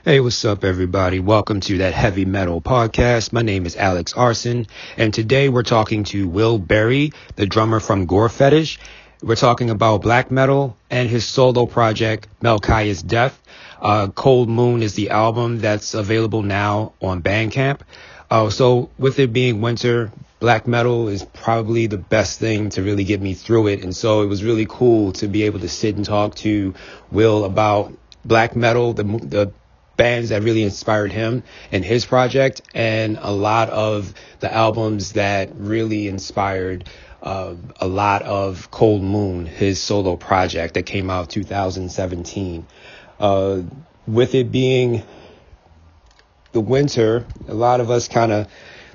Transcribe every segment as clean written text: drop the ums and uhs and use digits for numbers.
Hey, what's up, everybody? Welcome to that heavy metal podcast. My name is Alex Arson, and today we're talking to Will Berry, the drummer from Gore Fetish. We're talking about black metal and his solo project, Melchiah's Death. Cold Moon is the album that's available now on Bandcamp. So with it being winter, black metal is probably the best thing to really get me through it. And so it was really cool to be able to sit and talk to Will about black metal, the bands that really inspired him and his project, and a lot of the albums that really inspired a lot of Cold Moon, his solo project that came out 2017. With it being the winter, a lot of us kind of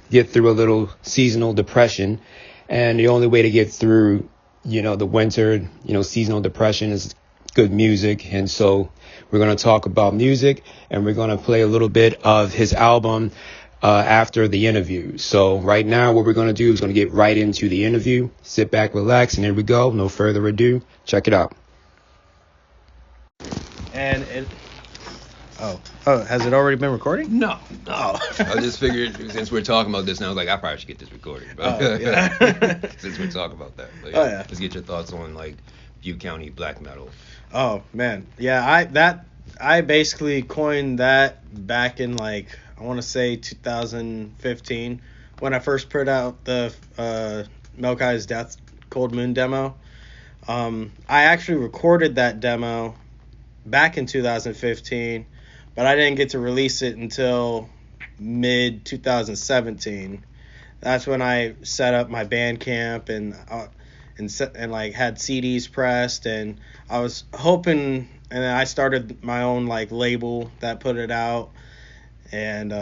get through a little seasonal depression, and the only way to get through, the winter, seasonal depression is good music. And so we're going to talk about music, and we're going to play a little bit of his album after the interview. So right now what we're going to do is going to get right into the interview. Sit back, relax, and here we go. No further ado. Check it out. And has it already been recording? No. I just figured since we're talking about this now, I was like, I probably should get this recorded. Since we're talking about that. But let's get your thoughts on Butte County black metal. Oh man, yeah. I basically coined that back in I want to say 2015 when I first put out the Melchiah's Death Cold Moon demo. I actually recorded that demo back in 2015, but I didn't get to release it until mid 2017. That's when I set up my Bandcamp and had CDs pressed, and I was hoping, and I started my own label that put it out, and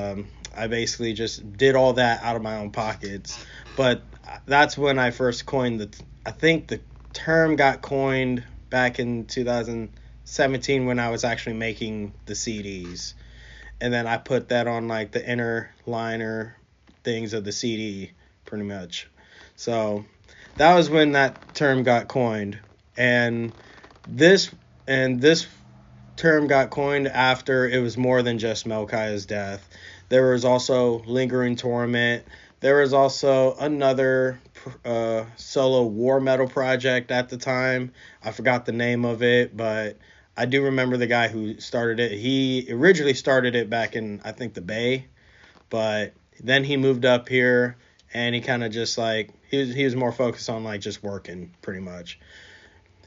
I basically just did all that out of my own pockets. But that's when I first coined I think the term got coined back in 2017 when I was actually making the CDs, and then I put that on the inner liner things of the CD pretty much. So that was when that term got coined, and this term got coined after it was more than just Melchiah's Death. There was also Lingering Torment. There was also another solo war metal project at the time. I forgot the name of it, but I do remember the guy who started it. He originally started it back in, I think, the Bay, but then he moved up here, and he kind of just he was more focused on just working pretty much.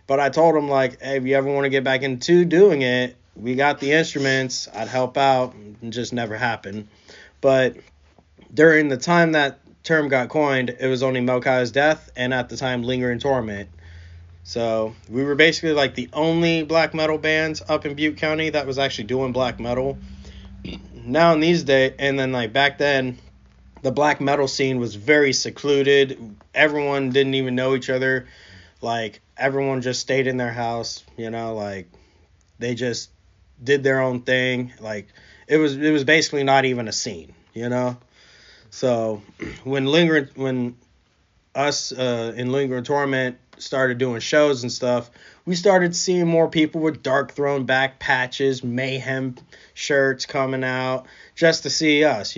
But I told him hey, if you ever want to get back into doing it, we got the instruments. I'd help out. It just never happened. But during the time that term got coined, it was only Melchiah's Death and at the time Lingering Torment. So we were basically the only black metal bands up in Butte County that was actually doing black metal. Now in these days, and then back then, the black metal scene was very secluded. Everyone didn't even know each other. Everyone just stayed in their house, they just did their own thing. It was basically not even a scene, So when us in Lingering Torment started doing shows and stuff, we started seeing more people with Dark Throne back patches, Mayhem shirts coming out just to see us,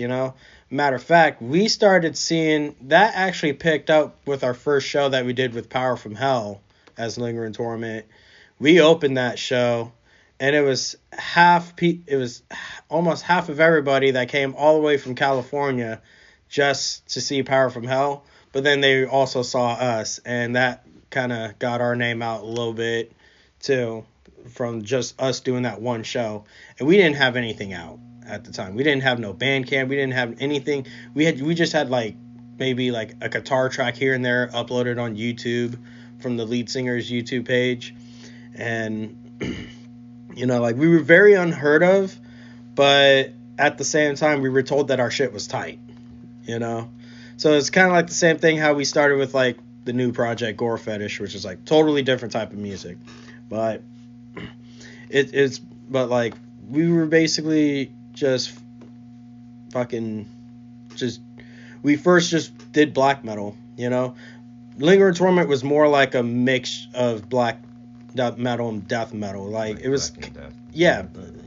Matter of fact, we started seeing that actually picked up with our first show that we did with Power from Hell as Lingering Torment. We opened that show, and it was almost half of everybody that came all the way from California just to see Power from Hell. But then they also saw us, and that kind of got our name out a little bit too, from just us doing that one show. And we didn't have anything out at the time. We didn't have no Bandcamp. We didn't have anything. We just had maybe a guitar track here and there uploaded on YouTube from the lead singer's YouTube page. And we were very unheard of, but at the same time we were told that our shit was tight, So it's kind of the same thing how we started with the new project Gore Fetish, which is totally different type of music. But we were basically we first just did black metal, Lingering Torment was more like a mix of black metal and death metal. It was,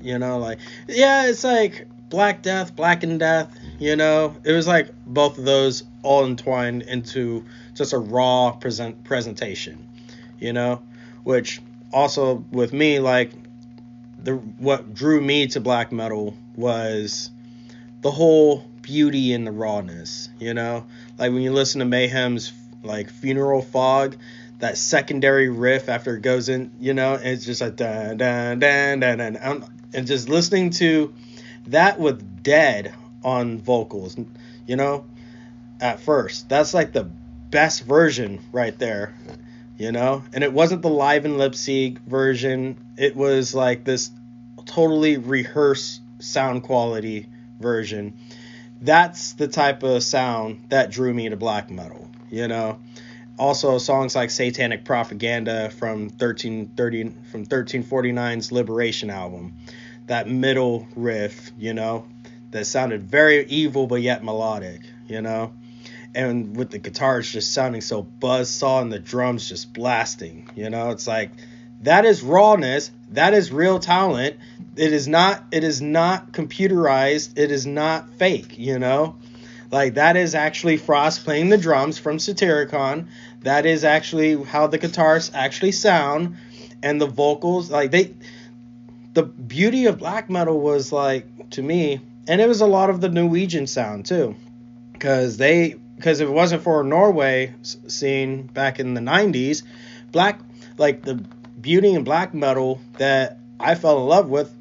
You know, like, yeah, it's like Black Death, Black and Death, you know. It was like both of those all entwined into just a raw presentation, you know, which also with me, like, what drew me to black metal was the whole beauty and the rawness, you know? Like when you listen to Mayhem's like Funeral Fog, that secondary riff after it goes in, you know, and it's just like dun dun dun dun dun, and just listening to that with Dead on vocals, you know, at first. That's like the best version right there, you know? And it wasn't the live and lip sync version. It was like this totally rehearsed sound quality version. That's the type of sound that drew me to black metal, you know? Also songs like Satanic Propaganda from 1349's Liberation album. That middle riff, you know, that sounded very evil but yet melodic, you know? And with the guitars just sounding so buzzsaw and the drums just blasting, you know? It's like, that is rawness, that is real talent. It is not computerized, it is not fake, you know? Like, that is actually Frost playing the drums from Satyricon. That is actually how the guitars actually sound, and the vocals, like, the beauty of black metal was, like, to me, and it was a lot of the Norwegian sound too, because if it wasn't for Norway scene back in the 90s, the beauty in black metal that I fell in love with,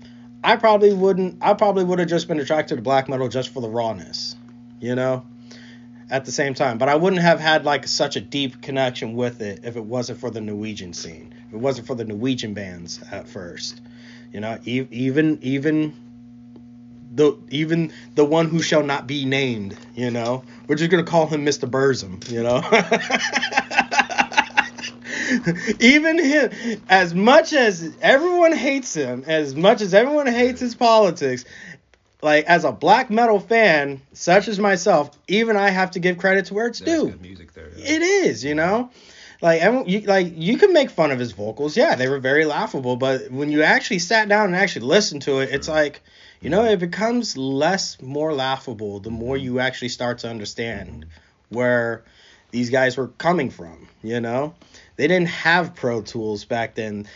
I probably would have just been attracted to black metal just for the rawness, you know, at the same time. But I wouldn't have had like such a deep connection with it if it wasn't for the Norwegian scene. If it wasn't for the Norwegian bands at first, you know, even the one who shall not be named, you know, we're just gonna call him Mr. Burzum, you know. Even him, as much as everyone hates him, as much as everyone hates his politics, like, as a black metal fan, such as myself, even I have to give credit to where it's due. Good music there. Yeah. It is, you know? You can make fun of his vocals. Yeah, they were very laughable, but when you actually sat down and actually listened to it, it's like, you know, it becomes more laughable the more you actually start to understand where these guys were coming from, you know? They didn't have Pro Tools back then.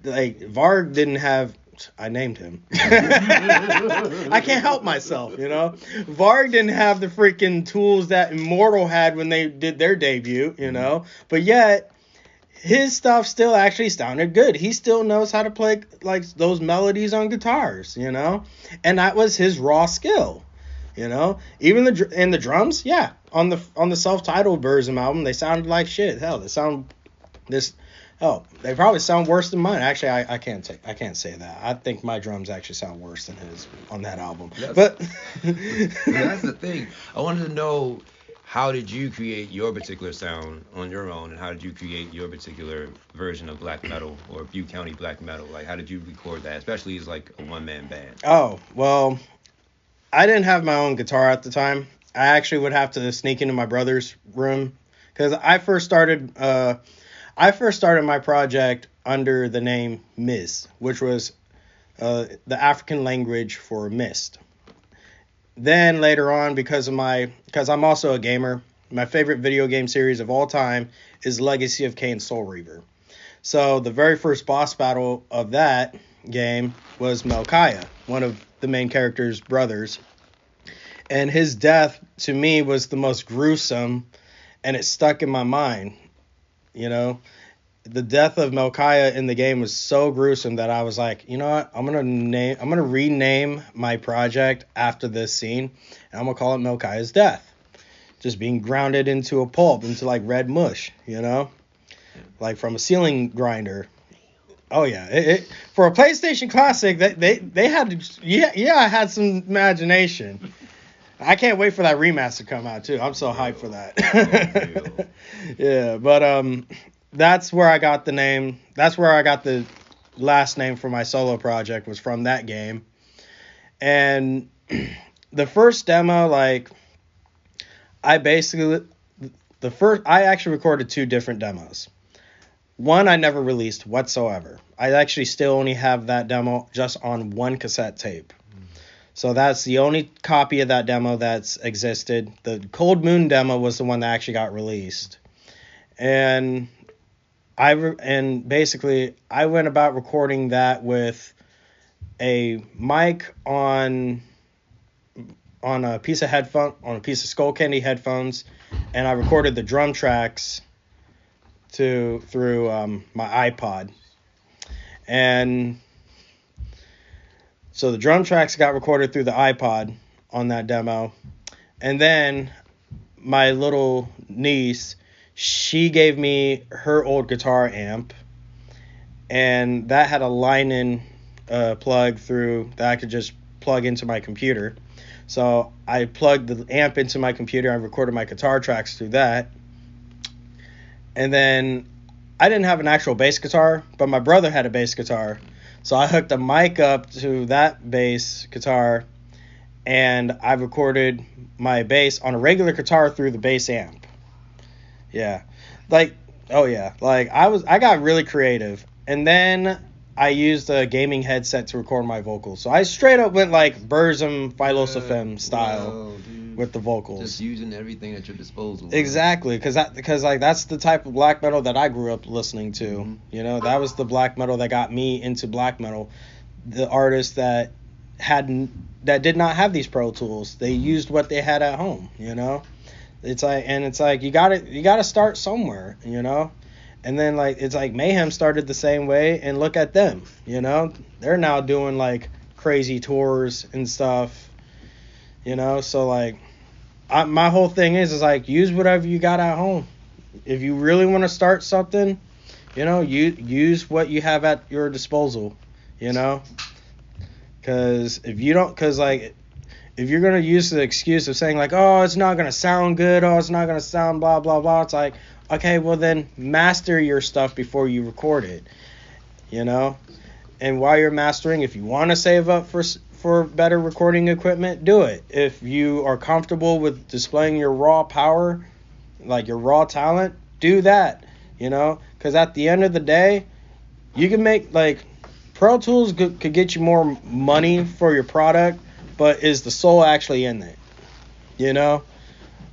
Like, Varg didn't have... I named him. I can't help myself, you know? Varg didn't have the freaking tools that Immortal had when they did their debut, you know? But yet, his stuff still actually sounded good. He still knows how to play, like, those melodies on guitars, you know? And that was his raw skill, you know? Even the drums, yeah. On the self-titled Burzum album, they sounded like shit. Hell, they probably sound worse than mine. Actually, I can't say that. I think my drums actually sound worse than his on that album. But that's the thing. I wanted to know, how did you create your particular sound on your own, and how did you create your particular version of black metal or Butte County black metal? Like, how did you record that, especially as like a one-man band? Oh, well, I didn't have my own guitar at the time. I actually would have to sneak into my brother's room, because I first started my project under the name Miz, which was the African language for mist. Then later on, because I'm also a gamer, my favorite video game series of all time is Legacy of Kain Soul Reaver. So the very first boss battle of that game was Melchiah, one of the main character's brothers. And his death, to me, was the most gruesome, and it stuck in my mind, you know? The death of Melchiah in the game was so gruesome that I was like, you know what? I'm gonna rename my project after this scene, and I'm gonna call it Melchiah's Death. Just being grounded into a pulp, into like red mush, you know, like from a ceiling grinder. Oh yeah, for a PlayStation Classic, they had I had some imagination. I can't wait for that remaster to come out too. I'm so hyped for that. Yeah, but that's where I got the name. That's where I got the last name for my solo project, was from that game. And the first demo, like, I actually recorded 2 different demos. one I never released whatsoever. I actually still only have that demo just on one cassette tape. So that's the only copy of that demo that's existed. The Cold Moon demo was the one that actually got released. And basically I went about recording that with a mic on a piece of Skull Candy headphones, and I recorded the drum tracks through my iPod. And so the drum tracks got recorded through the iPod on that demo. And then my little niece, she gave me her old guitar amp, and that had a line-in plug through that I could just plug into my computer. So I plugged the amp into my computer. I recorded my guitar tracks through that. And then I didn't have an actual bass guitar, but my brother had a bass guitar. So I hooked a mic up to that bass guitar, and I recorded my bass on a regular guitar through the bass amp. Yeah. I got really creative. And then I used a gaming headset to record my vocals. So I straight up went like Burzum Philosophem style with the vocals. Just using everything at your disposal. Exactly, because that's the type of black metal that I grew up listening to. Mm-hmm. You know, that was the black metal that got me into black metal. The artists that did not have these Pro Tools, they used what they had at home. You know, it's like you gotta start somewhere. You know. And then, it's like Mayhem started the same way, and look at them, you know? They're now doing, crazy tours and stuff, you know? So, my whole thing is use whatever you got at home. If you really want to start something, you know, use what you have at your disposal, you know? If you're going to use the excuse of saying, oh, it's not going to sound good, oh, it's not going to sound blah, blah, blah, it's like, okay, well then master your stuff before you record it, you know? And while you're mastering, if you want to save up for better recording equipment, do it. If you are comfortable with displaying your raw power, your raw talent, do that, you know? Because at the end of the day, you can make, Pro Tools could get you more money for your product, but is the soul actually in it, you know?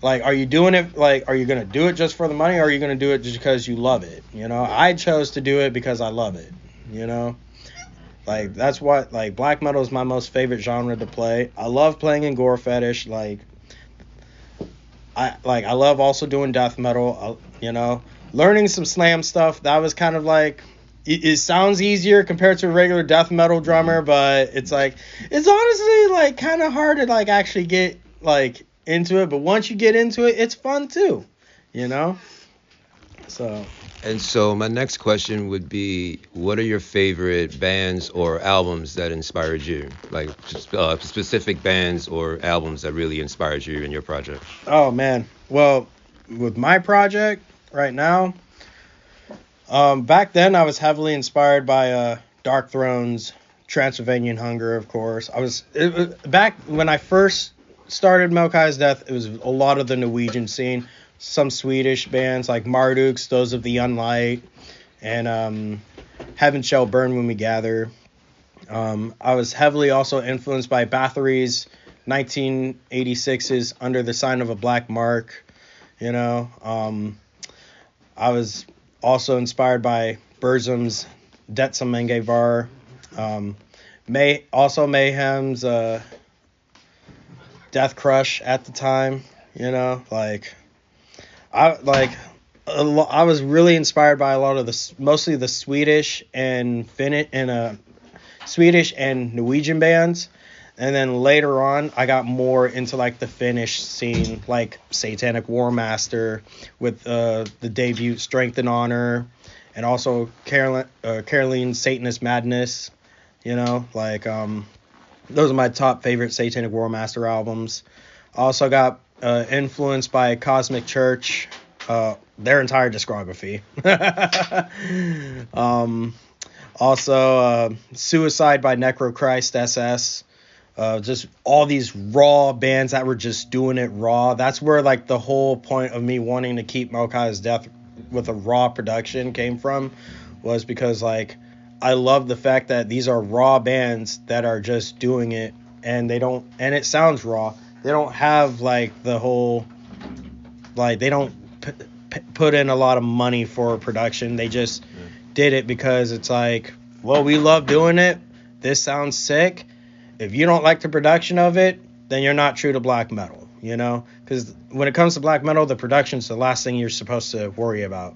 Are you doing it, are you going to do it just for the money, or are you going to do it just because you love it? You know, I chose to do it because I love it, you know? That's what, black metal is my most favorite genre to play. I love playing in Gore Fetish. I love also doing death metal, you know? Learning some slam stuff, that was kind of it sounds easier compared to a regular death metal drummer, but it's honestly, kind of hard to, actually get, into it, but once you get into it, it's fun too, you know? So my next question would be, what are your favorite bands or albums that inspired you? Specific bands or albums that really inspired you in your project? Oh, man. Well, with my project right now, back then I was heavily inspired by Dark Throne's Transylvanian Hunger, of course. Back when I first started Melchi's Death, it was a lot of the Norwegian scene, some Swedish bands like Marduk's, Those of the Unlight, and Heaven Shall Burn When We Gather. I was heavily also influenced by Bathory's 1986's Under the Sign of a Black Mark, you know. I was also inspired by Burzum's Det Som Mange Var, Mayhem's Death Crush at the time, you know, I was really inspired by a lot of mostly the Swedish and Swedish and Norwegian bands, and then later on I got more into the Finnish scene, like Satanic War Master with the debut Strength and Honor, and also Caroline's Satanist Madness, you know, those are my top favorite Satanic War Master albums. I also got influenced by Cosmic Church, their entire discography. Also, Suicide by Necrochrist SS. Just all these raw bands that were just doing it raw. That's where the whole point of me wanting to keep Melchi's Death with a raw production came from was because like I love the fact that these are raw bands that are just doing it, and and it sounds raw. They don't have like the whole, like they don't put in a lot of money for production. They just did it because it's like, well, we love doing it. This sounds sick. If you don't like the production of it, then you're not true to black metal, you know? Because when it comes to black metal, the production's the last thing you're supposed to worry about,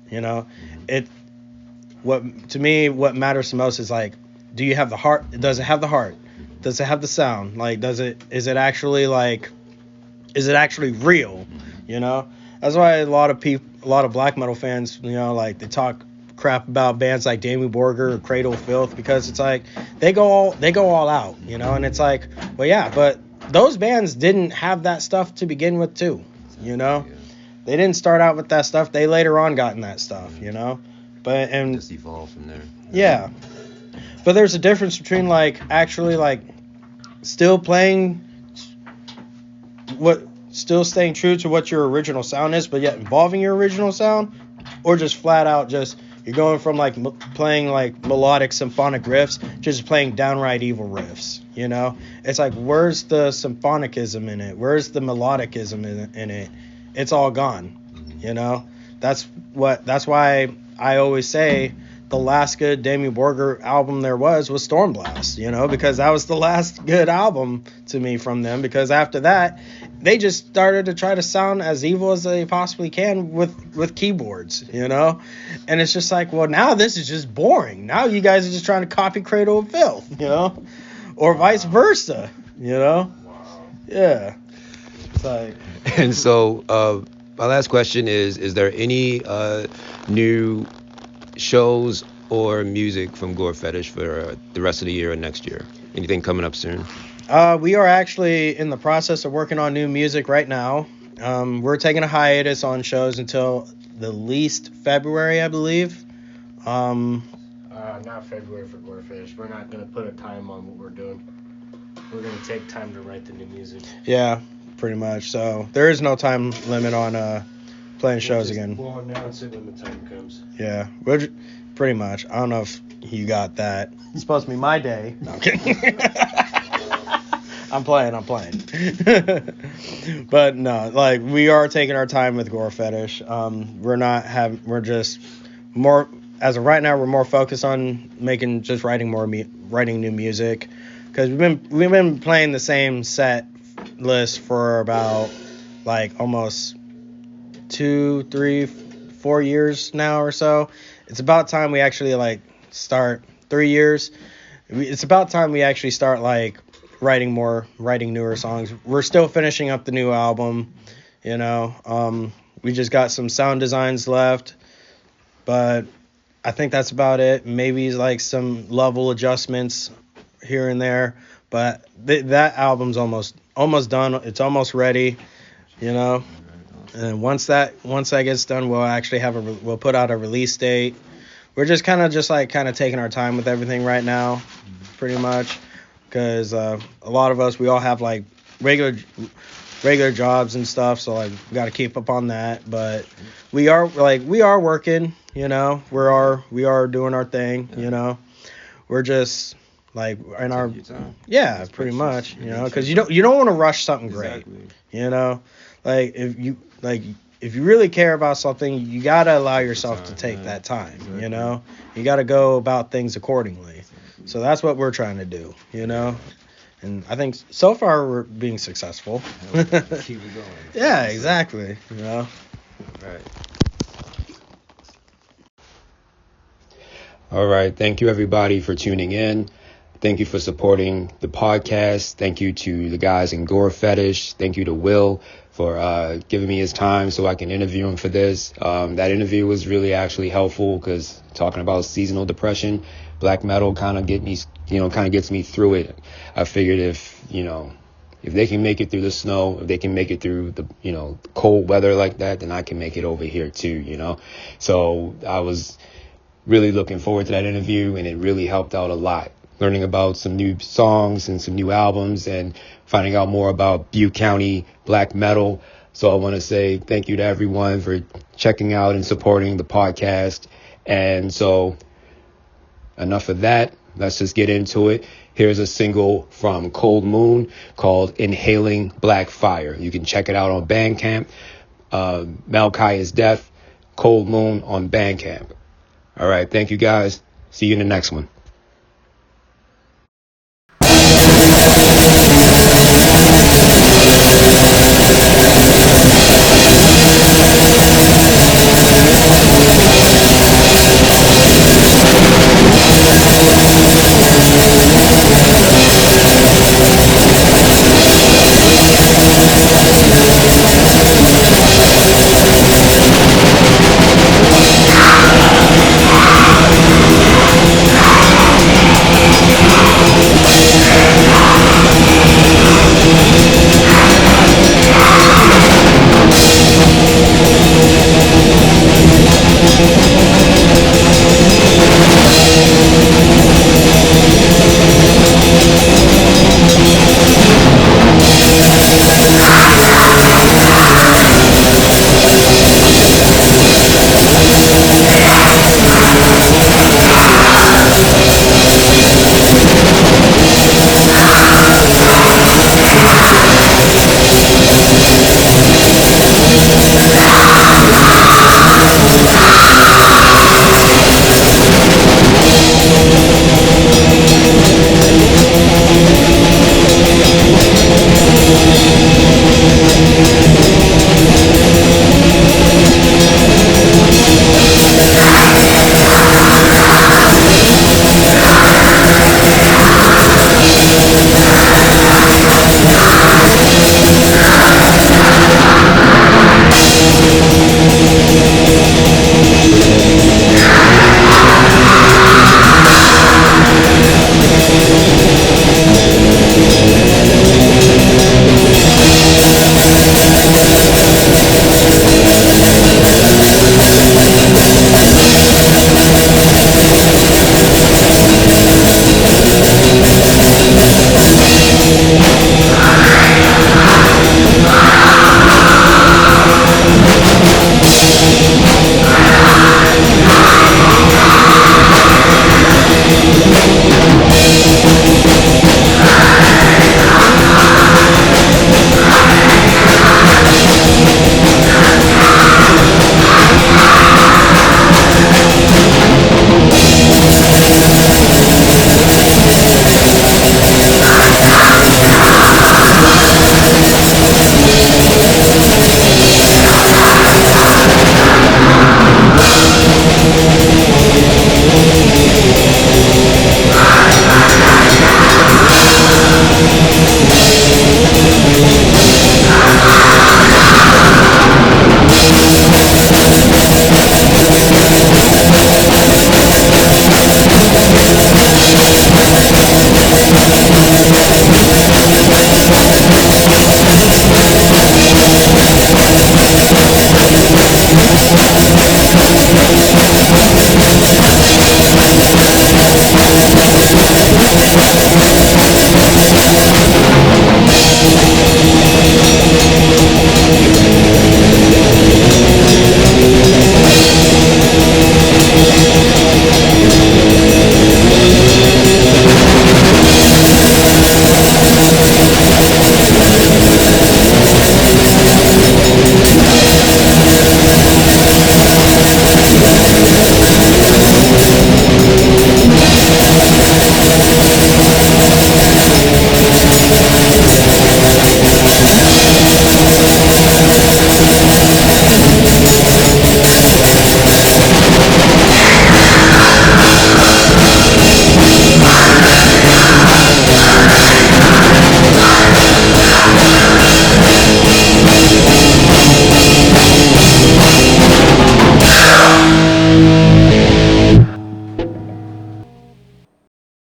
you know? To me, what matters the most is like, do you have the heart? Does it have the heart? Does it have the sound? Like, is it actually real, you know? That's why a lot of black metal fans, you know, like they talk crap about bands like Damien Borger or Cradle of Filth, because it's like they go all out, you know, and it's like, well, yeah, but those bands didn't have that stuff to begin with too, you know. They didn't start out with that stuff. They later on got in that stuff, you know. But and just evolve from there. Yeah. But there's a difference between like actually like still staying true to what your original sound is, but yet involving your original sound, or just flat out just you're going from like playing like melodic symphonic riffs, just playing downright evil riffs, you know? It's like, where's the symphonicism in it? Where's the melodicism in it? It's all gone, you know? That's why I always say the last good Damien Borger album there was Stormblast, you know, because that was the last good album to me from them, because after that they just started to try to sound as evil as they possibly can with keyboards, you know, and it's just like, well, now this is just boring. Now you guys are just trying to copy Cradle of Filth, you know, or vice versa, you know. Yeah. It's like, and so my last question is there any new shows or music from Gore Fetish for the rest of the year or next year? Anything coming up soon? We are actually in the process of working on new music right now. We're taking a hiatus on shows until the least February, I believe. Not February for Gore Fetish. We're not going to put a time on what we're doing. We're going to take time to write the new music. Yeah, pretty much. So there is no time limit on playing shows again. We'll announce it when the time comes. Yeah, pretty much. I don't know if you got that. It's supposed to be my day. No, I'm kidding. I'm playing. But no, like, we are taking our time with Gore Fetish. We're just more, as of right now, we're more focused on writing new music, because we've been playing the same set list for about like almost 2, 3, 4 years now or so. It's about time we actually like start 3 years. It's about time we actually start like writing newer songs. We're still finishing up the new album, you know. We just got some sound designs left, but I think that's about it. Maybe like some level adjustments here and there, but that album's almost done. It's almost ready, you know. And once that gets done, we'll actually we'll put out a release date. We're just kind of taking our time with everything right now, pretty much, because a lot of us, we all have like regular jobs and stuff, so like we got to keep up on that. But we are working, you know. We are doing our thing, you know. We're just like in our pretty much, you know, because you don't want to rush something great, you know. Like if you really care about something, you gotta allow yourself to take that time, you know. You gotta go about things accordingly. So that's what we're trying to do, you know. And I think so far we're being successful. Keep it going. Yeah, exactly. You know. Right. All right. Thank you, everybody, for tuning in. Thank you for supporting the podcast. Thank you to the guys in Gore Fetish. Thank you to Will for giving me his time so I can interview him for this. That interview was really actually helpful, because talking about seasonal depression, black metal kind of gets me through it. I figured if they can make it through the snow, if they can make it through the, cold weather like that, then I can make it over here too, you know. So I was really looking forward to that interview, and it really helped out a lot. Learning about some new songs and some new albums, and finding out more about Butte County black metal. So I want to say thank you to everyone for checking out and supporting the podcast. And so enough of that. Let's just get into it. Here's a single from Cold Moon called Inhaling Black Fire. You can check it out on Bandcamp. Malachi is Death, Cold Moon on Bandcamp. All right. Thank you guys. See you in the next one.